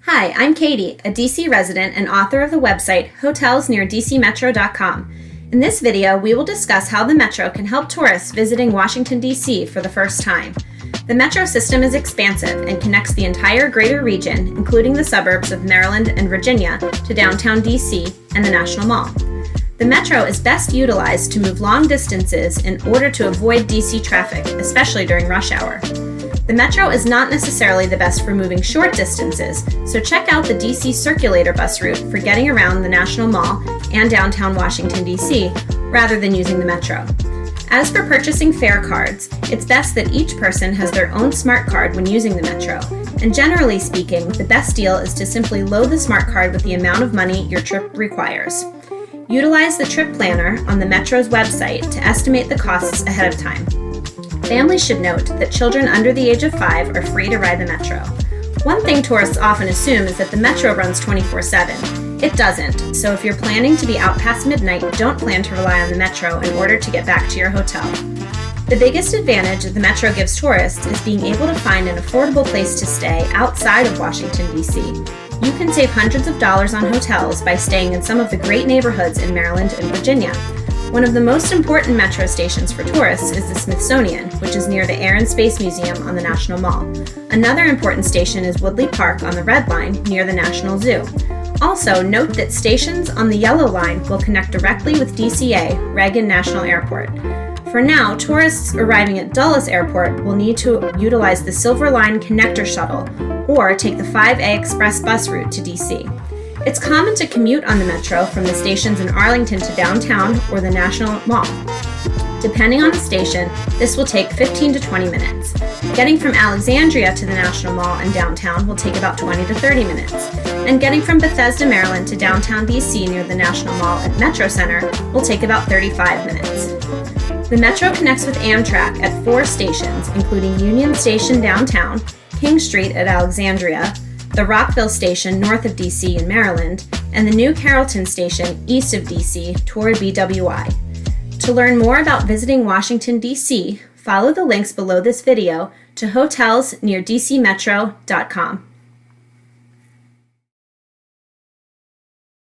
Hi, I'm Katie, a DC resident and author of the website hotelsneardcmetro.com. In this video, we will discuss how the Metro can help tourists visiting Washington, D.C. for the first time. The Metro system is expansive and connects the entire greater region, including the suburbs of Maryland and Virginia, to downtown D.C. and the National Mall. The Metro is best utilized to move long distances in order to avoid D.C. traffic, especially during rush hour. The Metro is not necessarily the best for moving short distances, so check out the D.C. Circulator bus route for getting around the National Mall and downtown Washington, D.C., rather than using the Metro. As for purchasing fare cards, it's best that each person has their own SmartCard when using the Metro, and generally speaking, the best deal is to simply load the SmartCard with the amount of money your trip requires. Utilize the trip planner on the Metro's website to estimate the costs ahead of time. Families should note that children under the age of 5 are free to ride the Metro. One thing tourists often assume is that the Metro runs 24/7. It doesn't, so if you're planning to be out past midnight, don't plan to rely on the Metro in order to get back to your hotel. The biggest advantage that the Metro gives tourists is being able to find an affordable place to stay outside of Washington, D.C. You can save hundreds of dollars on hotels by staying in some of the great neighborhoods in Maryland and Virginia. One of the most important Metro stations for tourists is the Smithsonian, which is near the Air and Space Museum on the National Mall. Another important station is Woodley Park on the Red Line near the National Zoo. Also, note that stations on the Yellow Line will connect directly with DCA, Reagan National Airport. For now, tourists arriving at Dulles Airport will need to utilize the Silver Line Connector Shuttle or take the 5A Express bus route to DC. It's common to commute on the Metro from the stations in Arlington to downtown or the National Mall. Depending on the station, this will take 15 to 20 minutes. Getting from Alexandria to the National Mall and downtown will take about 20 to 30 minutes. And getting from Bethesda, Maryland to downtown DC near the National Mall at Metro Center will take about 35 minutes. The Metro connects with Amtrak at 4 stations, including Union Station downtown, King Street at Alexandria, the Rockville Station north of DC in Maryland, and the New Carrollton Station east of DC toward BWI. To learn more about visiting Washington, D.C., follow the links below this video to hotelsneardcmetro.com.